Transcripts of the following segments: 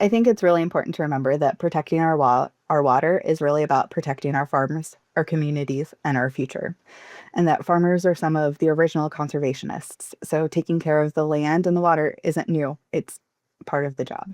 I think it's really important to remember that protecting our water is really about protecting our farmers, our communities, and our future. And that farmers are some of the original conservationists. So taking care of the land and the water isn't new, it's part of the job.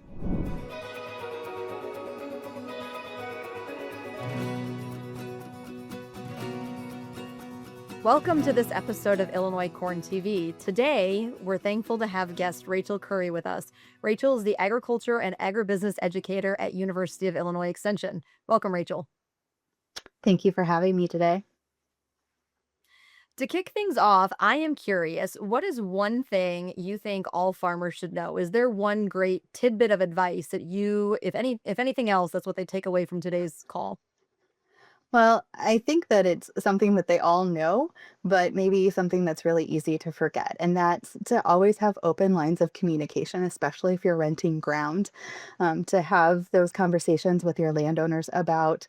Welcome to this episode of Illinois Corn TV. Today, we're thankful to have guest Rachel Curry with us. Rachel is the Agriculture and Agribusiness Educator at University of Illinois Extension. Welcome, Rachel. Thank you for having me today. To kick things off, I am curious, what is one thing you think all farmers should know? Is there one great tidbit of advice that you, if anything else, that's what they take away from today's call? Well, I think that it's something that they all know, but maybe something that's really easy to forget. And that's to always have open lines of communication, especially if you're renting ground, to have those conversations with your landowners about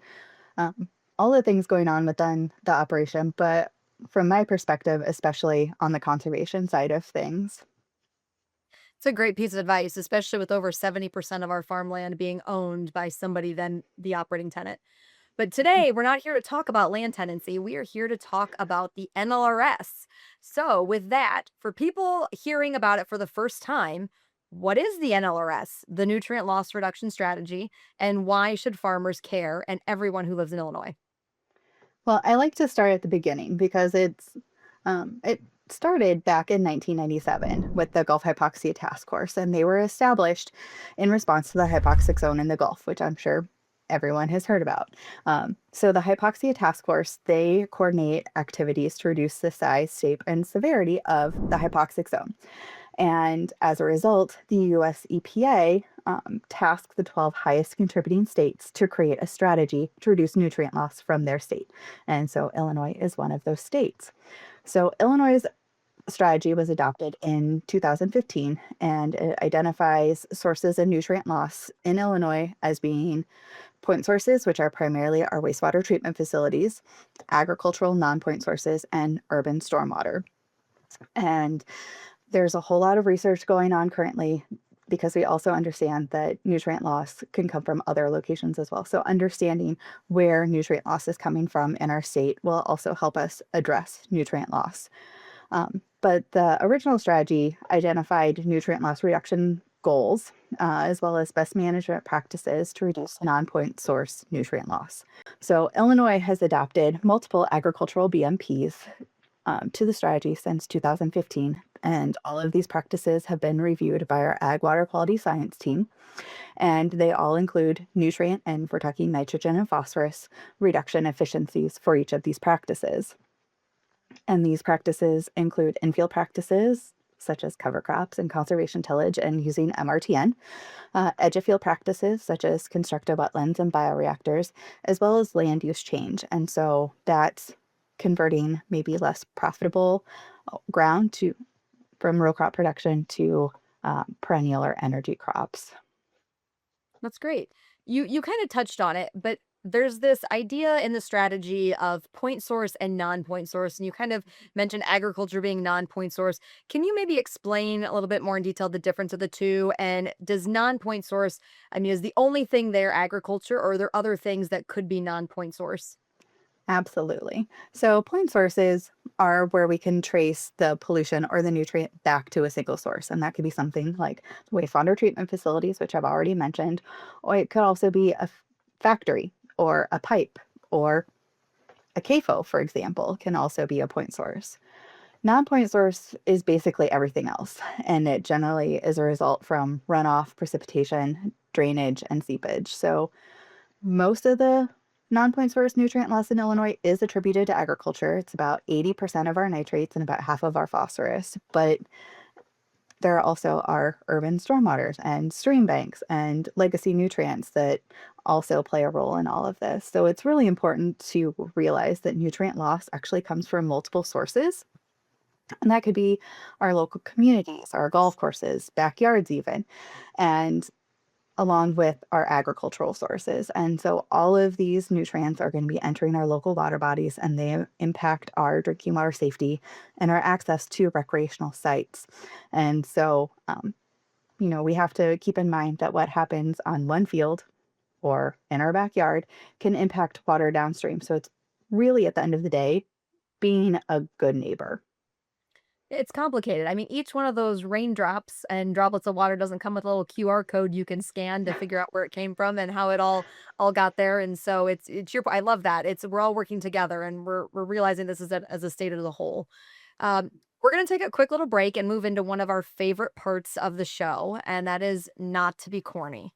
um, all the things going on within the operation. But from my perspective, especially on the conservation side of things. It's a great piece of advice, especially with over 70% of our farmland being owned by somebody than the operating tenant. But today, we're not here to talk about land tenancy. We are here to talk about the NLRS. So, with that, for people hearing about it for the first time, what is the NLRS, the Nutrient Loss Reduction Strategy, and why should farmers care and everyone who lives in Illinois? Well, I like to start at the beginning because it started back in 1997 with the Gulf Hypoxia Task Force, and they were established in response to the hypoxic zone in the Gulf, which I'm sure everyone has heard about. So the Hypoxia Task Force, they coordinate activities to reduce the size, shape, and severity of the hypoxic zone. And as a result, the US EPA tasked the 12 highest contributing states to create a strategy to reduce nutrient loss from their state. And so Illinois is one of those states. So Illinois' strategy was adopted in 2015, and it identifies sources of nutrient loss in Illinois as being point sources, which are primarily our wastewater treatment facilities, agricultural non-point sources, and urban stormwater. And there's a whole lot of research going on currently because we also understand that nutrient loss can come from other locations as well. So understanding where nutrient loss is coming from in our state will also help us address nutrient loss. But the original strategy identified nutrient loss reduction goals, as well as best management practices to reduce non-point source nutrient loss. So Illinois has adopted multiple agricultural BMPs to the strategy since 2015. And all of these practices have been reviewed by our Ag Water Quality Science team. And they all include nutrient, and we're talking nitrogen and phosphorus, reduction efficiencies for each of these practices. And these practices include infield practices, such as cover crops and conservation tillage and using MRTN, edge of field practices, such as constructive wetlands and bioreactors, as well as land use change. And so that's converting maybe less profitable ground to from row crop production to perennial or energy crops. That's great. You kind of touched on it, but there's this idea in the strategy of point source and non-point source, and you kind of mentioned agriculture being non-point source. Can you maybe explain a little bit more in detail the difference of the two? And does non-point source, I mean, is the only thing there agriculture, or are there other things that could be non-point source? Absolutely. So point sources are where we can trace the pollution or the nutrient back to a single source. And that could be something like wastewater treatment facilities, which I've already mentioned, or it could also be a factory or a pipe or a CAFO, for example, can also be a point source. Non-point source is basically everything else, and it generally is a result from runoff, precipitation, drainage, and seepage. So most of the non-point source nutrient loss in Illinois is attributed to agriculture. It's about 80% of our nitrates and about half of our phosphorus. But there also are urban stormwaters and stream banks and legacy nutrients that also play a role in all of this. So it's really important to realize that nutrient loss actually comes from multiple sources. And that could be our local communities, our golf courses, backyards, even. And along with our agricultural sources. And so all of these nutrients are going to be entering our local water bodies, and they impact our drinking water safety and our access to recreational sites. And so we have to keep in mind that what happens on one field or in our backyard can impact water downstream. So it's really, at the end of the day, being a good neighbor. It's complicated. I mean, each one of those raindrops and droplets of water doesn't come with a little QR code you can scan to figure out where it came from and how it all got there. And so it's your I love that. It's we're all working together and we're realizing this is as a state of the whole. Um, we're gonna take a quick little break and move into one of our favorite parts of the show, and that is not to be corny.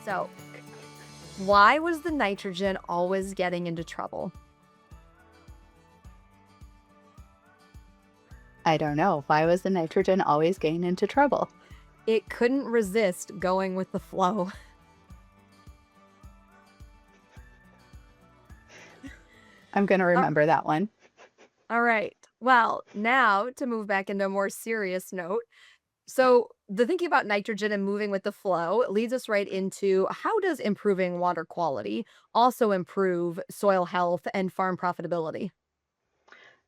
So, why was the nitrogen always getting into trouble? I don't know. Why was the nitrogen always getting into trouble? It couldn't resist going with the flow. I'm going to Uh, remember that one. all right. Well, now to move back into a more serious note. So, the thinking about nitrogen and moving with the flow leads us right into how does improving water quality also improve soil health and farm profitability?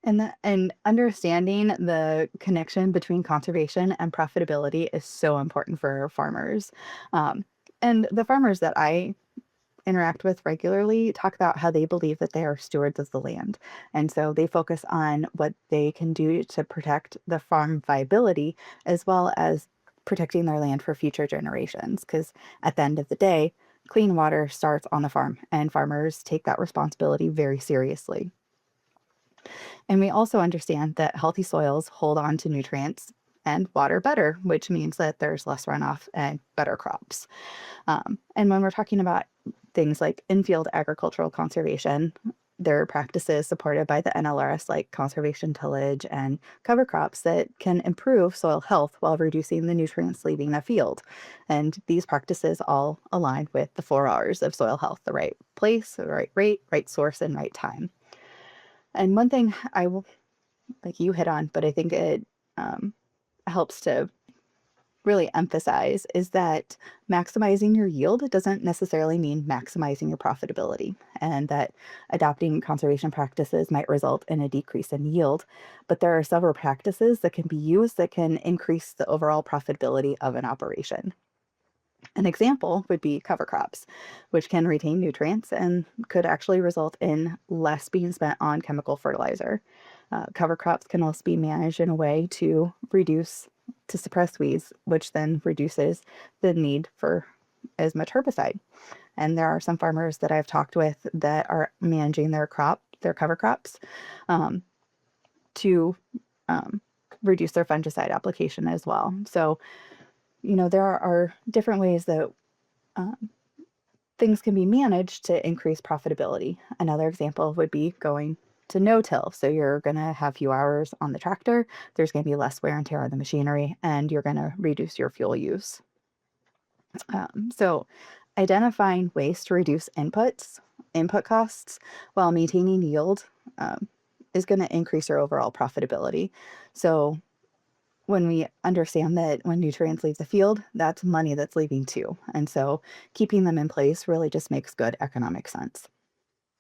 And understanding the connection between conservation and profitability is so important for farmers. Um, and the farmers that I interact with regularly talk about how they believe that they are stewards of the land. And so they focus on what they can do to protect the farm viability as well as protecting their land for future generations. Because at the end of the day, clean water starts on the farm, and farmers take that responsibility very seriously. And we also understand that healthy soils hold on to nutrients and water better, which means that there's less runoff and better crops. And when we're talking about things like infield agricultural conservation, there are practices supported by the NLRS like conservation tillage and cover crops that can improve soil health while reducing the nutrients leaving a field. And these practices all align with the 4 R's of soil health: the right place, the right rate, right source, and right time. And one thing I will, like you hit on, but I think it um, helps to really emphasize is that maximizing your yield doesn't necessarily mean maximizing your profitability, and that adopting conservation practices might result in a decrease in yield. But there are several practices that can be used that can increase the overall profitability of an operation. An example would be cover crops, which can retain nutrients and could actually result in less being spent on chemical fertilizer. Cover crops can also be managed in a way to suppress weeds, which then reduces the need for as much herbicide. And there are some farmers that I've talked with that are managing their cover crops, um, to um, reduce their fungicide application as well. So, there are different ways that um, things can be managed to increase profitability. Another example would be going to no-till. So you're going to have few hours on the tractor, there's going to be less wear and tear on the machinery, and you're going to reduce your fuel use. So identifying ways to reduce input costs while maintaining yield, um, is going to increase your overall profitability. So when we understand that when nutrients leave the field, that's money that's leaving too. And so keeping them in place really just makes good economic sense.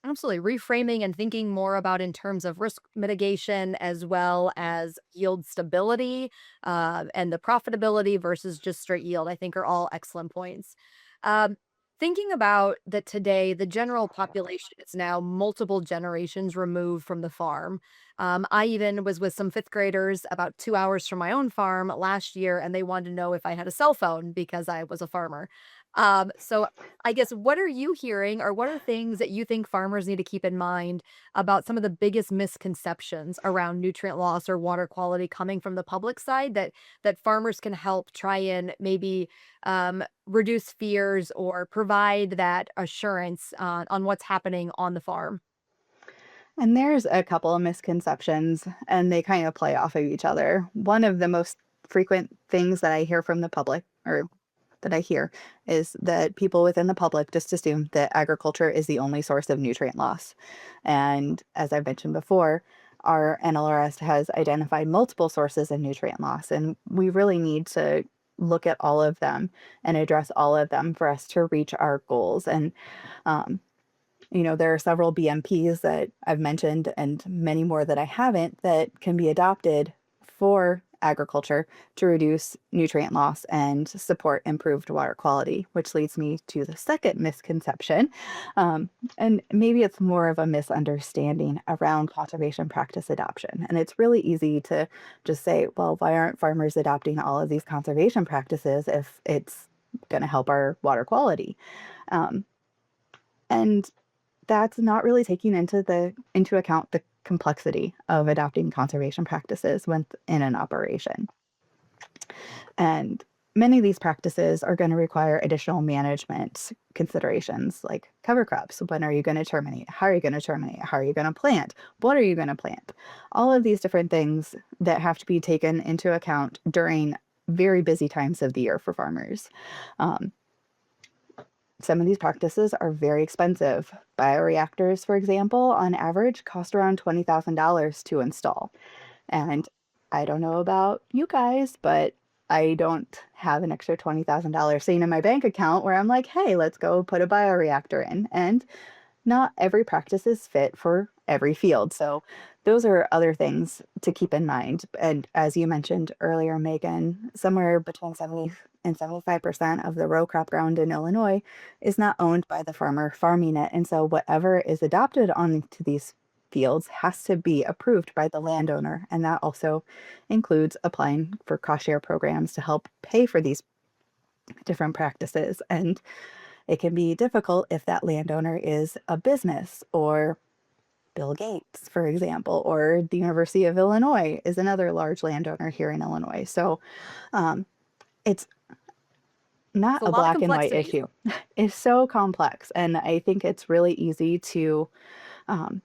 Absolutely. Reframing and thinking more about in terms of risk mitigation as well as yield stability and the profitability versus just straight yield, I think are all excellent points. Um, thinking about that today, the general population is now multiple generations removed from the farm. I even was with some fifth graders about 2 hours from my own farm last year, and they wanted to know if I had a cell phone because I was a farmer. So I guess what are you hearing or what are things that you think farmers need to keep in mind about some of the biggest misconceptions around nutrient loss or water quality coming from the public side that farmers can help try and maybe reduce fears or provide that assurance on what's happening on the farm? And there's a couple of misconceptions, and they kind of play off of each other. One of the most frequent things that I hear from the public, or that I hear, is that people within the public just assume that agriculture is the only source of nutrient loss. And as I've mentioned before, our NLRS has identified multiple sources of nutrient loss, and we really need to look at all of them and address all of them for us to reach our goals. And um, there are several BMPs that I've mentioned and many more that I haven't that can be adopted for agriculture to reduce nutrient loss and support improved water quality, which leads me to the second misconception. Um, and maybe it's more of a misunderstanding around conservation practice adoption. And it's really easy to just say, well, why aren't farmers adopting all of these conservation practices if it's going to help our water quality? Um, and that's not really taking into account the complexity of adopting conservation practices when in an operation. And many of these practices are going to require additional management considerations like cover crops. When are you going to terminate? How are you going to terminate? How are you going to plant? What are you going to plant? All of these different things that have to be taken into account during very busy times of the year for farmers. Um, some of these practices are very expensive. Bioreactors, for example, on average cost around $20,000 to install. And I don't know about you guys, but I don't have an extra $20,000 sitting in my bank account where I'm like, hey, let's go put a bioreactor in. And not every practice is fit for every field. So those are other things to keep in mind. And as you mentioned earlier, Megan, somewhere between 70 and 75% of the row crop ground in Illinois is not owned by the farmer farming it. And so whatever is adopted onto these fields has to be approved by the landowner. And that also includes applying for cost share programs to help pay for these different practices. And it can be difficult if that landowner is a business or Bill Gates, for example, or the University of Illinois is another large landowner here in Illinois. So it's It's not a a lot of black and white complexities. issue. It's so complex. And I think it's really easy to um,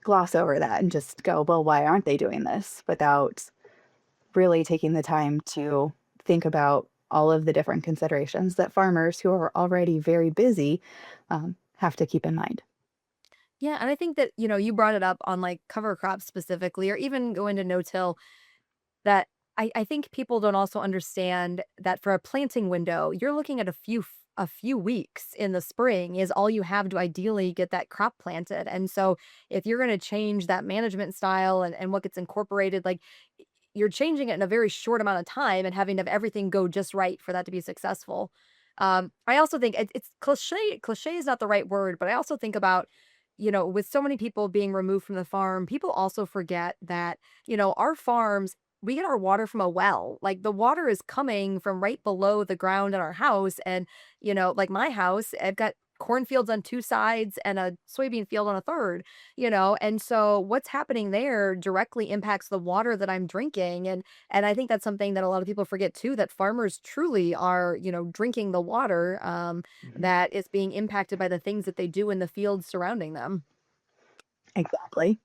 gloss over that and just go, well, why aren't they doing this without really taking the time to think about all of the different considerations that farmers who are already very busy have to keep in mind. Yeah, and I think that, you brought it up on, like, cover crops specifically or even go into no-till, that I think people don't also understand that for a planting window, you're looking at a few weeks in the spring is all you have to ideally get that crop planted, and so if you're gonna change that management style and what gets incorporated, like, you're changing it in a very short amount of time and having to have everything go just right for that to be successful. I also think it's cliche is not the right word, but I also think about, with so many people being removed from the farm, people also forget that, our farms, we get our water from a well. Like the water is coming from right below the ground in our house. And, like my house, I've got cornfields on two sides and a soybean field on a third, and so what's happening there directly impacts the water that I'm drinking. And I think that's something that a lot of people forget too, that farmers truly are, drinking the water Mhm. that is being impacted by the things that they do in the fields surrounding them. Exactly.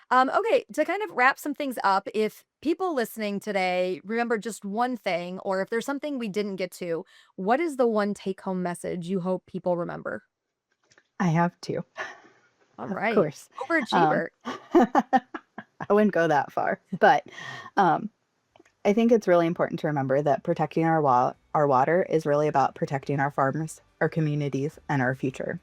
Okay, to kind of wrap some things up, if people listening today remember just one thing, or if there's something we didn't get to, what is the one take home message you hope people remember? I have to, All of right. course. Um, Overachiever. I wouldn't go that far, but um, I think it's really important to remember that protecting our water is really about protecting our farmers, our communities, and our future.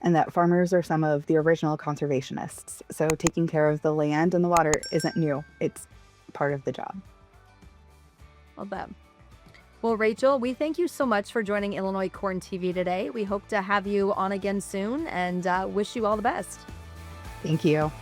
And that farmers are some of the original conservationists. So taking care of the land and the water isn't new, it's part of the job. Love that. Well, Rachel, we thank you so much for joining Illinois Corn TV today. We hope to have you on again soon and wish you all the best. Thank you.